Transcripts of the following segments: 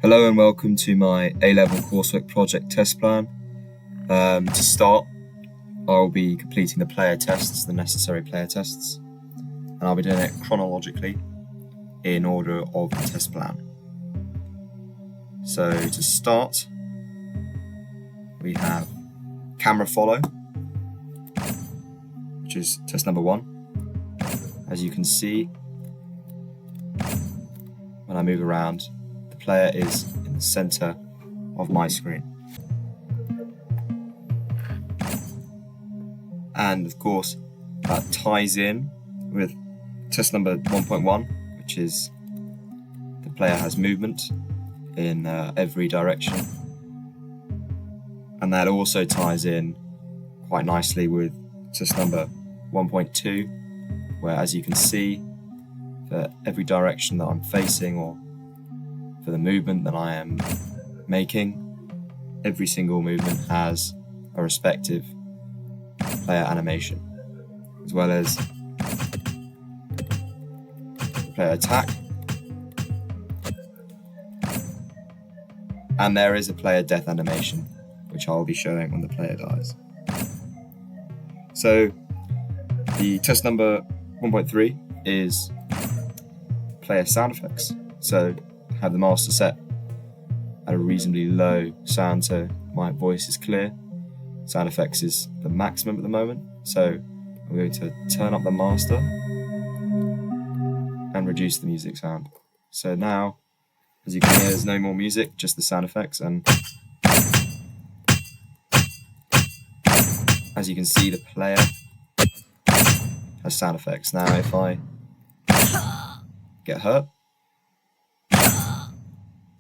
Hello and welcome to my A-level coursework project test plan. To start, I'll be completing the player tests, the necessary player tests, and I'll be doing it chronologically in order of the test plan. So to start, we have camera follow, which is test number 1. As you can see, when I move around, the player is in the center of my screen. And of course, that ties in with test number 1.1, which is the player has movement in every direction. And that also ties in quite nicely with test number 1.2, where, as you can see, for every direction that I'm facing or for the movement that I am making, every single movement has a respective player animation, as well as player attack, and there is a player death animation, which I'll be showing when the player dies. So the test number 1.3 is player sound effects. So I have the master set at a reasonably low sound so my voice is clear. Sound effects is the maximum at the moment, so I'm going to turn up the master and reduce the music sound. So now, as you can hear, there's no more music, just the sound effects, and as you can see, the player has sound effects. Now if I get hurt,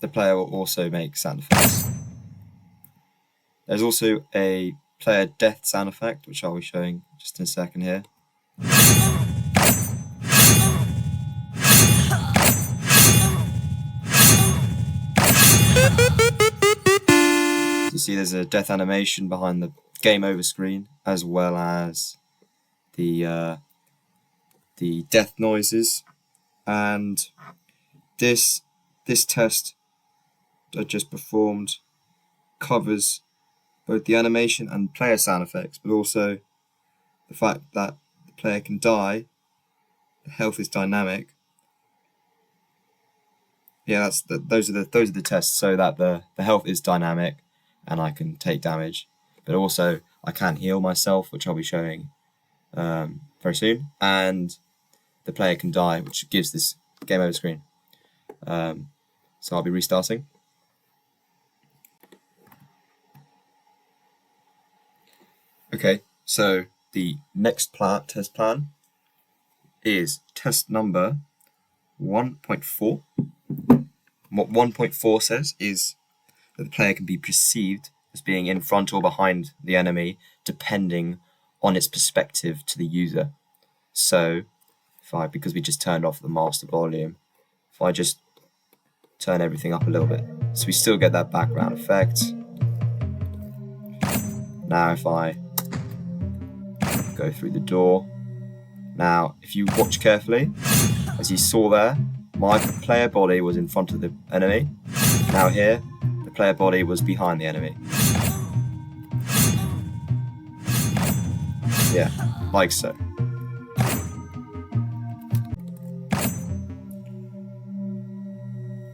the player will also make sound effects. There's also a player death sound effect, which I'll be showing just in a second here. You see there's a death animation behind the game over screen, as well as the death noises. And this test I just performed covers both the animation and player sound effects, but also the fact that the player can die, the health is dynamic. Yeah, those are the tests, so that the health is dynamic and I can take damage, but also I can heal myself, which I'll be showing very soon, and the player can die, which gives this game over screen. So I'll be restarting. Okay, so the next test plan is test number 1.4. What 1.4 says is that the player can be perceived as being in front or behind the enemy, depending on its perspective to the user. So, because we just turned off the master volume, if I just turn everything up a little bit, so we still get that background effect. Now if I go through the door, now if you watch carefully, as you saw there, my player body was in front of the enemy. Now here, the player body was behind the enemy. Yeah, like so.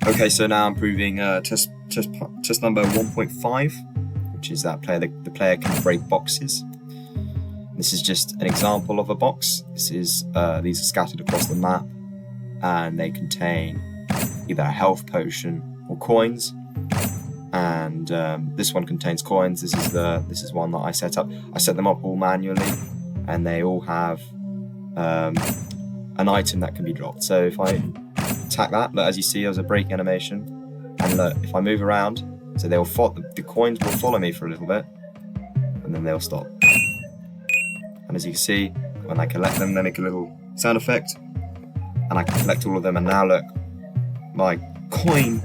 Okay, so now I'm proving test number 1.5, which is that the player can break boxes. This is just an example of a box. These are scattered across the map, and they contain either a health potion or coins. And this one contains coins. This is one that I set up. I set them up all manually, and they all have an item that can be dropped. So if I attack that, look, as you see, there's a breaking animation, and look, if I move around, so the coins will follow me for a little bit, and then they'll stop. And as you can see, when I collect them, they make a little sound effect, and I can collect all of them. And now look, my coin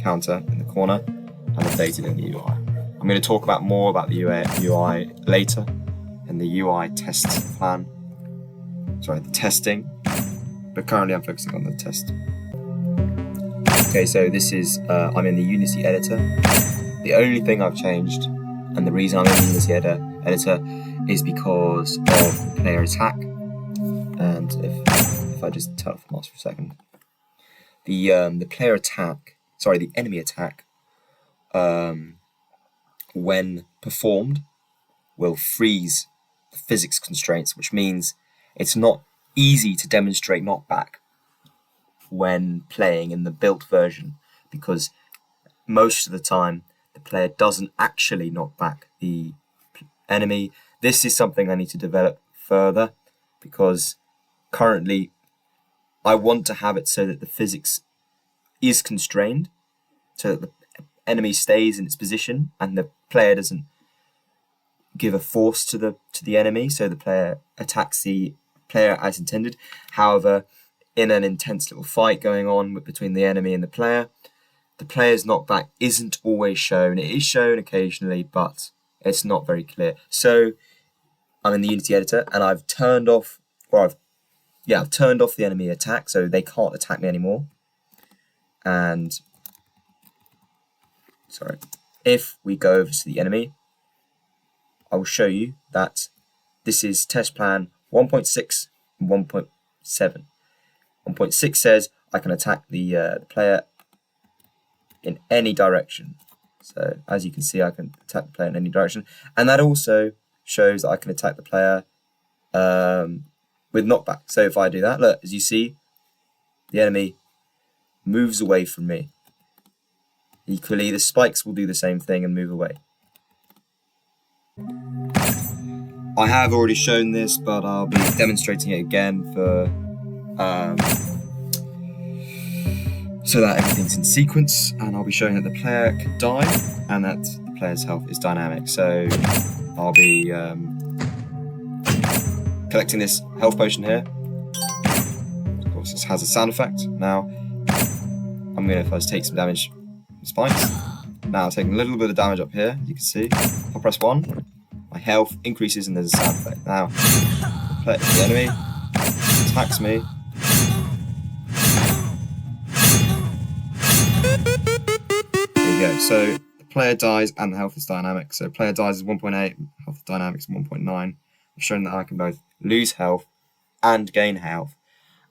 counter in the corner and updated in the UI. I'm going to talk more about the UI later in the UI test plan. Sorry, the testing. But currently I'm focusing on the test. Okay, so this is, I'm in the Unity editor. The only thing I've changed, and the reason I'm in the Unity editor, is because of the player attack. And if I just turn off the mouse for a second, the enemy attack, when performed, will freeze the physics constraints, which means it's not easy to demonstrate knockback when playing in the built version, because most of the time the player doesn't actually knock back the enemy. This is something I need to develop further, because currently I want to have it so that the physics is constrained, so that the enemy stays in its position and the player doesn't give a force to the enemy, so the player attacks the player as intended. However, in an intense little fight going on between the enemy and the player's knockback isn't always shown. It is shown occasionally, but it's not very clear. So I'm in the Unity editor, and I've turned off, I've turned off the enemy attack, so they can't attack me anymore. And if we go over to the enemy, I will show you that this is test plan 1.6 and 1.7. 1.6 says I can attack the player in any direction. So as you can see, I can attack the player in any direction, and that also shows that I can attack the player with knockback. So if I do that, look, as you see, the enemy moves away from me. Equally, the spikes will do the same thing and move away. I have already shown this, but I'll be demonstrating it again for so that everything's in sequence, and I'll be showing that the player can die and that the player's health is dynamic. So I'll be collecting this health potion here. Of course, this has a sound effect. Now I'm going to first take some damage from spikes. Now I'm taking a little bit of damage up here, as you can see. If I press 1, my health increases and there's a sound effect. Now the enemy attacks me. So the player dies and the health is dynamic. So player dies is 1.8, health dynamics 1.9. I've shown that I can both lose health and gain health,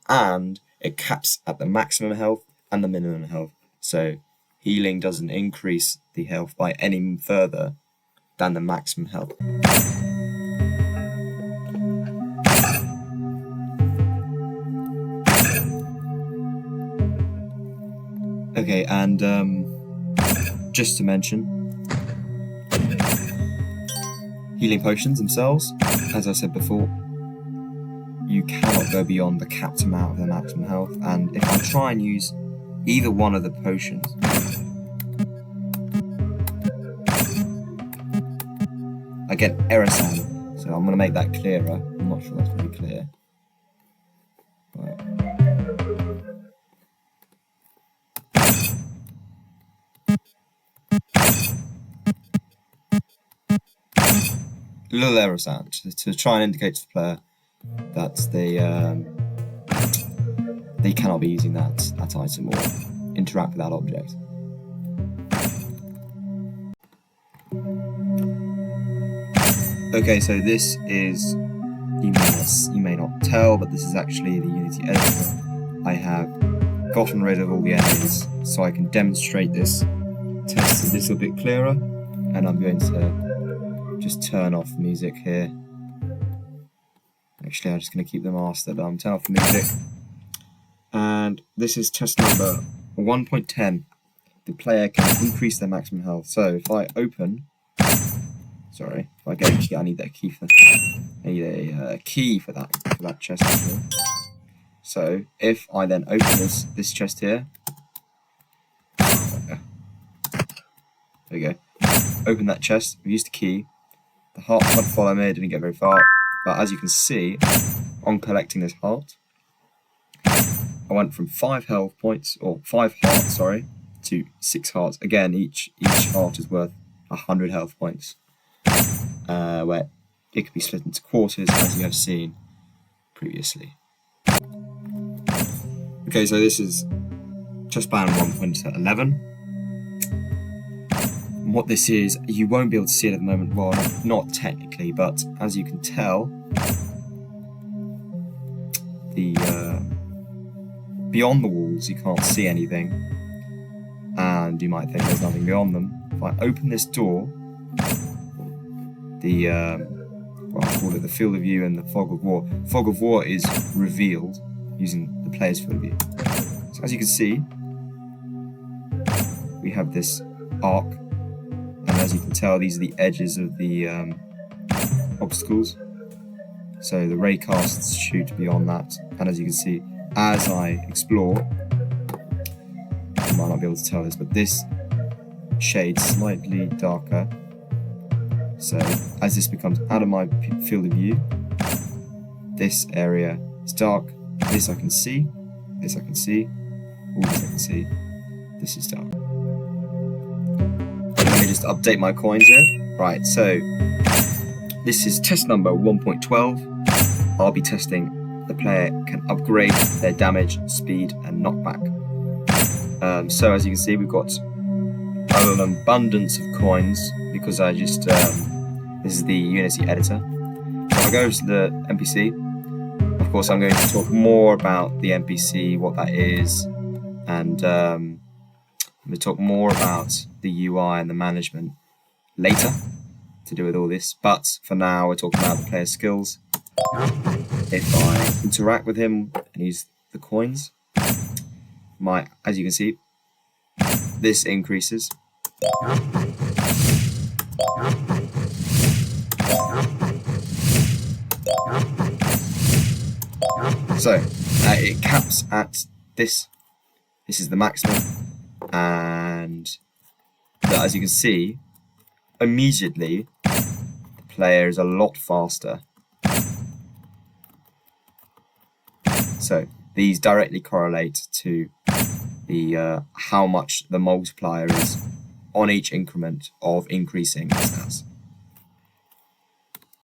and it caps at the maximum health and the minimum health. So healing doesn't increase the health by any further than the maximum health. Okay, and just to mention, healing potions themselves, as I said before, you cannot go beyond the capped amount of the maximum health, and if I try and use either one of the potions, I get error sound. So I'm going to make that clearer. I'm not sure that's very clear. Right. A little error sound to try and indicate to the player that they cannot be using that item or interact with that object. Okay, so this is, you may not tell, but this is actually the Unity editor. I have gotten rid of all the enemies so I can demonstrate this test a little bit clearer, and I'm going to just turn off music here. Actually, I'm just going to keep the master done. Turn off the music. And this is test number 1.10. The player can increase their maximum health. So if I open, if I get a key, I need that key for. I need a key for that chest here. So if I then open this chest here, there we go. Open that chest. We used the key. The heart tried to follow me. I didn't get very far, but as you can see, on collecting this heart, I went from 5 health points, or 5 hearts, sorry, to 6 hearts. Again, each heart is worth 100 health points, where it could be split into quarters, as you have seen previously. Okay, so this is Chess Plan 1.11. What this is, you won't be able to see it at the moment, well, not technically, but as you can tell, the beyond the walls you can't see anything, and you might think there's nothing beyond them. If I open this door, the well, I'll call it the field of view and the fog of war. Fog of war is revealed using the player's field of view. So as you can see, we have this arc. And as you can tell, these are the edges of the obstacles. So the ray casts shoot beyond that. And as you can see, as I explore, you might not be able to tell this, but this shades slightly darker. So as this becomes out of my field of view, this area is dark. This I can see. This I can see. All this I can see. This is dark. Let me just update my coins here. Right, so this is test number 1.12. I'll be testing the player can upgrade their damage, speed, and knockback. So as you can see, we've got an abundance of coins because I just this is the Unity editor. So I go to the NPC. Of course, I'm going to talk more about the NPC, what that is, and I'm going to talk more about the UI and the management later to do with all this. But for now, we're talking about the player's skills. If I interact with him and use the coins, as you can see, this increases. So it caps at this. This is the maximum, and as you can see, immediately the player is a lot faster. So these directly correlate to the how much the multiplier is on each increment of increasing stats.